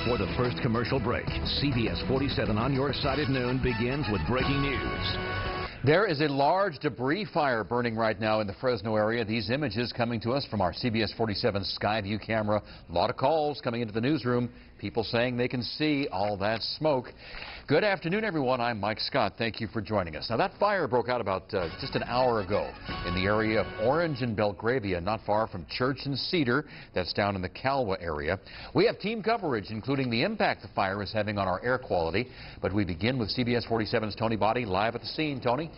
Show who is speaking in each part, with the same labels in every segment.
Speaker 1: before the first commercial break. CBS 47 on your side at noon begins with breaking news.
Speaker 2: There is a large debris fire burning right now in the Fresno area. These images coming to us from our CBS 47 Skyview camera. A lot of calls coming into the newsroom. People saying they can see all that smoke. Good afternoon, everyone. I'm Mike Scott. Thank you for joining us. Now, that fire broke out about just an hour ago in the area of Orange and Belgravia, not far from Church and Cedar. That's down in the Calwa area. We have team coverage, including the impact the fire is having on our air quality. But we begin with CBS 47's Tony Botti live at the scene. Tony?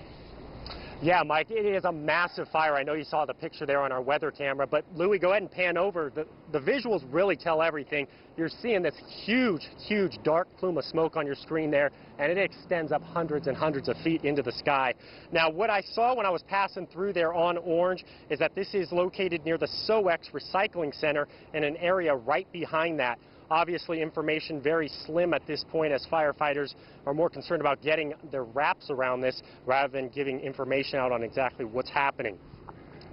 Speaker 3: Yeah, Mike, it is a massive fire. I know you saw the picture there on our weather camera, but Louis, go ahead and pan over. The visuals really tell everything. You're seeing this huge, huge dark plume of smoke on your screen there, and it extends up hundreds and hundreds of feet into the sky. Now, what I saw when I was passing through there on Orange is that this is located near the SOX Recycling Center in an area right behind that. Obviously, information very slim at this point as firefighters are more concerned about getting their wraps around this rather than giving information out on exactly what's happening.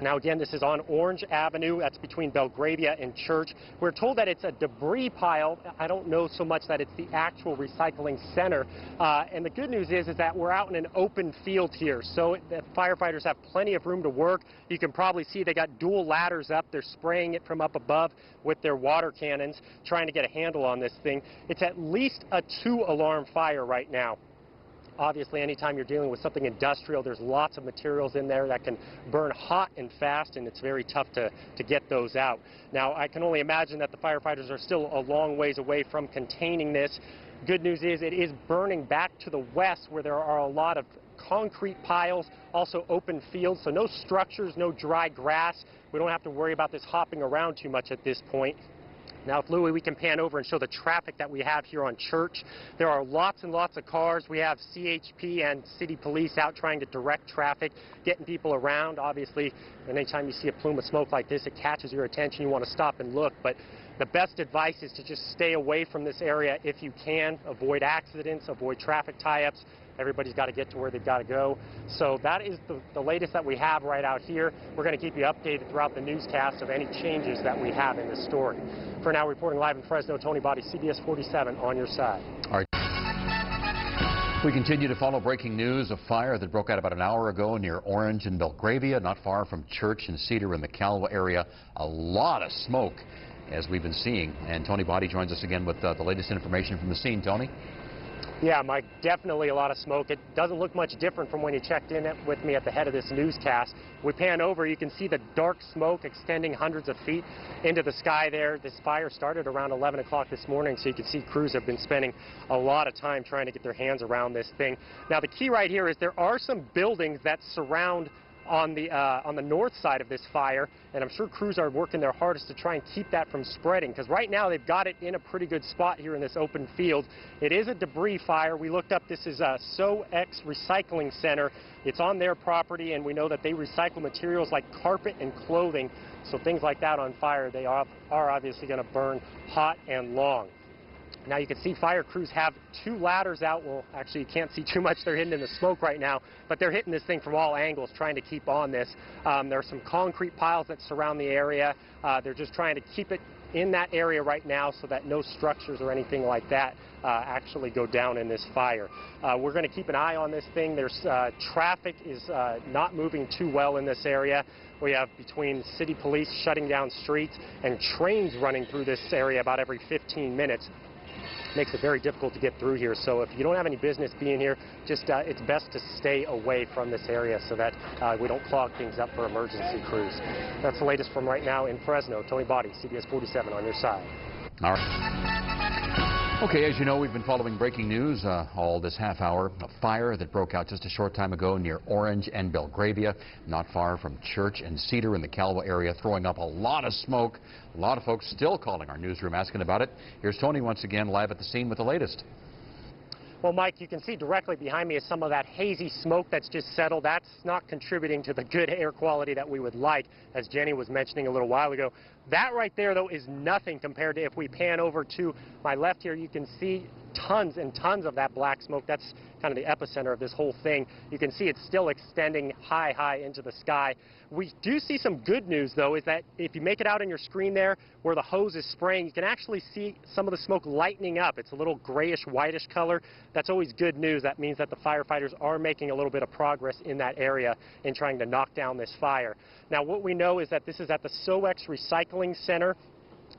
Speaker 3: Now, again, this is on Orange Avenue. That's between Belgravia and Church. We're told that it's a debris pile. I don't know so much that it's the actual recycling center. And the good news is that we're out in an open field here, so the firefighters have plenty of room to work. You can probably see they got dual ladders up. They're spraying it from up above with their water cannons, trying to get a handle on this thing. It's at least a 2-alarm fire right now. Obviously, anytime you're dealing with something industrial, there's lots of materials in there that can burn hot and fast, and it's very tough to get those out. Now, I can only imagine that the firefighters are still a long ways away from containing this. Good news is it is burning back to the west where there are a lot of concrete piles, also open fields, so no structures, no dry grass. We don't have to worry about this hopping around too much at this point. Now, if Louis, we can pan over and show the traffic that we have here on Church. There are lots and lots of cars. We have CHP and city police out trying to direct traffic, getting people around. Obviously, anytime you see a plume of smoke like this, it catches your attention. You want to stop and look. But the best advice is to just stay away from this area if you can. Avoid accidents, avoid traffic tie-ups. Everybody's got to get to where they've got to go. So that is the latest that we have right out here. We're going to keep you updated throughout the newscast of any changes that we have in this story. For now, reporting live in Fresno, Tony Botti, CBS 47 on your side.
Speaker 2: All right. We continue to follow breaking news. A fire that broke out about an hour ago near Orange and Belgravia, not far from Church and Cedar in the Calwa area. A lot of smoke, as we've been seeing. And Tony Botti joins us again with the latest information from the scene. Tony?
Speaker 3: Yeah, Mike, definitely a lot of smoke. It doesn't look much different from when you checked in with me at the head of this newscast. We pan over, you can see the dark smoke extending hundreds of feet into the sky there. This fire started around 11 o'clock this morning, so you can see crews have been spending a lot of time trying to get their hands around this thing. Now, the key right here is there are some buildings that surround on the north side of this fire, and I'm sure crews are working their hardest to try and keep that from spreading, because right now they've got it in a pretty good spot here in this open field. It is a debris fire. We looked up, this is a SOX Recycling Center. It's on their property, and we know that they recycle materials like carpet and clothing, so things like that on fire, they are obviously going to burn hot and long. Now, you can see fire crews have 2 ladders out. Well, actually, you can't see too much. They're hidden in the smoke right now, but they're hitting this thing from all angles, trying to keep on this. There are some concrete piles that surround the area. They're just trying to keep it in that area right now so that no structures or anything like that actually go down in this fire. We're going to keep an eye on this thing. There's traffic is not moving too well in this area. We have between city police shutting down streets and trains running through this area about every 15 minutes. Makes it very difficult to get through here. So if you don't have any business being here, just it's best to stay away from this area so that we don't clog things up for emergency crews. That's the latest from right now in Fresno. Tony Botti, CBS 47 on your side.
Speaker 2: All right. Okay, as you know, we've been following breaking news all this half hour. A fire that broke out just a short time ago near Orange and Belgravia, not far from Church and Cedar in the Calwa area, throwing up a lot of smoke. A lot of folks still calling our newsroom asking about it. Here's Tony once again live at the scene with the latest.
Speaker 3: Well, Mike, you can see directly behind me is some of that hazy smoke that's just settled. That's not contributing to the good air quality that we would like, as Jenny was mentioning a little while ago. That right there, though, is nothing compared to if we pan over to my left here. You can see tons and tons of that black smoke. That's kind of the epicenter of this whole thing. You can see it's still extending high into the sky. We do see some good news, though, is that if you make it out on your screen there where the hose is spraying, you can actually see some of the smoke lightening up. It's a little grayish, whitish color. That's always good news. That means that the firefighters are making a little bit of progress in that area in trying to knock down this fire. Now, what we know is that this is at the SOX Recycling Center.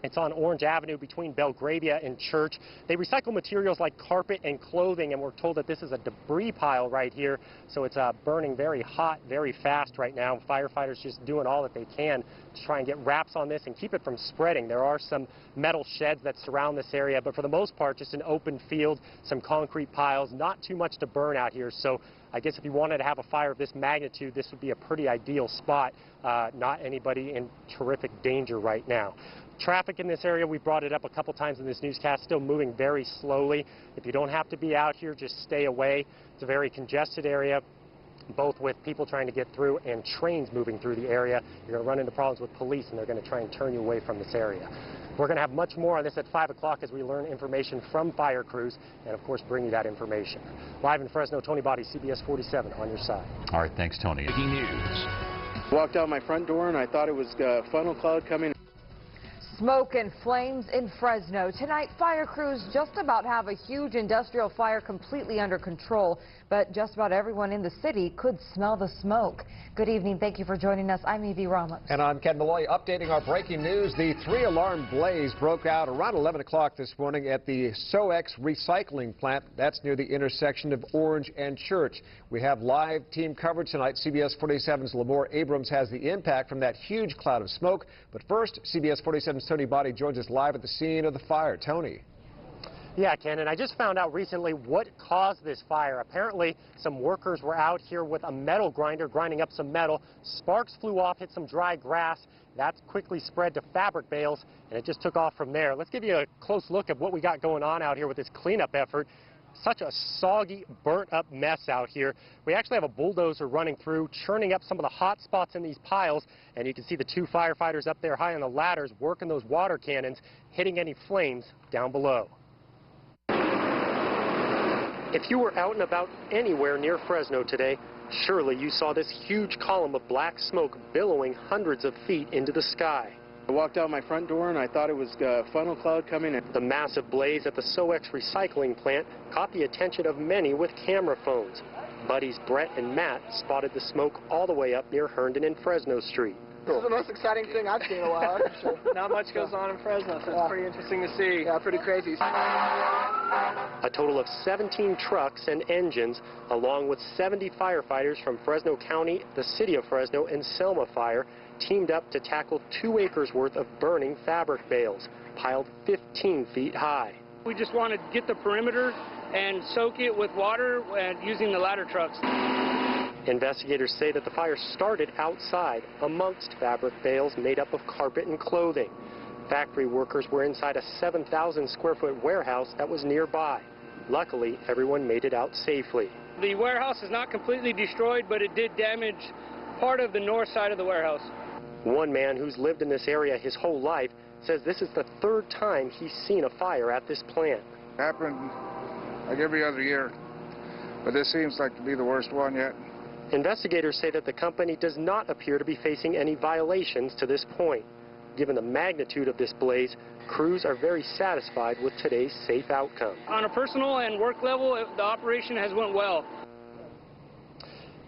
Speaker 3: It's on Orange Avenue between Belgravia and Church. They recycle materials like carpet and clothing, and we're told that this is a debris pile right here, so it's burning very hot, very fast right now. Firefighters just doing all that they can to try and get wraps on this and keep it from spreading. There are some metal sheds that surround this area, but for the most part, just an open field, some concrete piles, not too much to burn out here. So I guess if you wanted to have a fire of this magnitude, this would be a pretty ideal spot. Not anybody in terrific danger right now. Traffic in this area, we brought it up a couple times in this newscast, still moving very slowly. If you don't have to be out here, just stay away. It's a very congested area, both with people trying to get through and trains moving through the area. You're going to run into problems with police, and they're going to try and turn you away from this area. We're going to have much more on this at 5 o'clock as we learn information from fire crews and, of course, bring you that information. Live in Fresno, Tony Botti, CBS 47, on your side.
Speaker 2: All right, thanks, Tony.
Speaker 1: Breaking news.
Speaker 4: Walked out my front door, and I thought it was funnel cloud coming.
Speaker 5: Smoke and flames in Fresno. Tonight, fire crews just about have a huge industrial fire completely under control, but just about everyone in the city could smell the smoke. Good evening. Thank you for joining us. I'm Evie Ramos.
Speaker 6: And I'm Ken Malloy updating our breaking news. The 3-alarm blaze broke out around 11 o'clock this morning at the SOX Recycling Plant. That's near the intersection of Orange and Church. We have live team coverage tonight. CBS 47's Lamore Abrams has the impact from that huge cloud of smoke. But first, CBS 47's Tony Botti joins us live at the scene of the fire. Tony.
Speaker 3: Yeah, Ken, and I just found out recently what caused this fire. Apparently, some workers were out here with a metal grinder grinding up some metal. Sparks flew off, hit some dry grass. That quickly spread to fabric bales, and it just took off from there. Let's give you a close look at what we got going on out here with this cleanup effort. Such a soggy, burnt-up mess out here. We actually have a bulldozer running through, churning up some of the hot spots in these piles, and you can see the 2 firefighters up there high on the ladders working those water cannons, hitting any flames down below. If you were out and about anywhere near Fresno today, surely you saw this huge column of black smoke billowing hundreds of feet into the sky.
Speaker 4: I walked out my front door, and I thought it was funnel cloud coming in.
Speaker 3: The massive blaze at the SOX Recycling Plant caught the attention of many with camera phones. Buddies Brett and Matt spotted the smoke all the way up near Herndon and Fresno Street.
Speaker 7: This is the most exciting thing I've seen in a while. Sure. Not much goes on in Fresno, so it's pretty interesting to see. Yeah, pretty crazy.
Speaker 3: A total of 17 trucks and engines, along with 70 firefighters from Fresno County, the city of Fresno, and Selma Fire, teamed up to tackle 2 acres worth of burning fabric bales, piled 15 feet high.
Speaker 8: We just want to get the perimeter and soak it with water and using the ladder trucks.
Speaker 3: Investigators say that the fire started outside amongst fabric bales made up of carpet and clothing. Factory workers were inside a 7,000 square foot warehouse that was nearby. Luckily, everyone made it out safely.
Speaker 8: The warehouse is not completely destroyed, but it did damage part of the north side of the warehouse.
Speaker 3: One man who's lived in this area his whole life says this is the 3rd time he's seen a fire at this plant.
Speaker 9: It happened like every other year, but this seems like to be the worst one yet.
Speaker 3: Investigators say that the company does not appear to be facing any violations to this point. Given the magnitude of this blaze, crews are very satisfied with today's safe outcome.
Speaker 8: On a personal and work level, the operation has went well.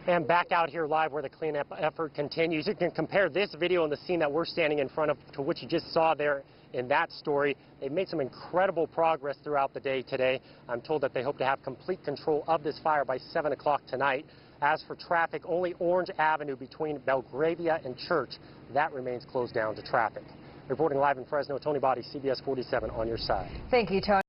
Speaker 3: And back out here live where the cleanup effort continues. You can compare this video and the scene that we're standing in front of to what you just saw there in that story. They've made some incredible progress throughout the day today. I'm told that they hope to have complete control of this fire by 7 o'clock tonight. As for traffic, only Orange Avenue between Belgravia and Church, that remains closed down to traffic. Reporting live in Fresno, Tony Botti, CBS 47 on your side.
Speaker 5: Thank you, Tony.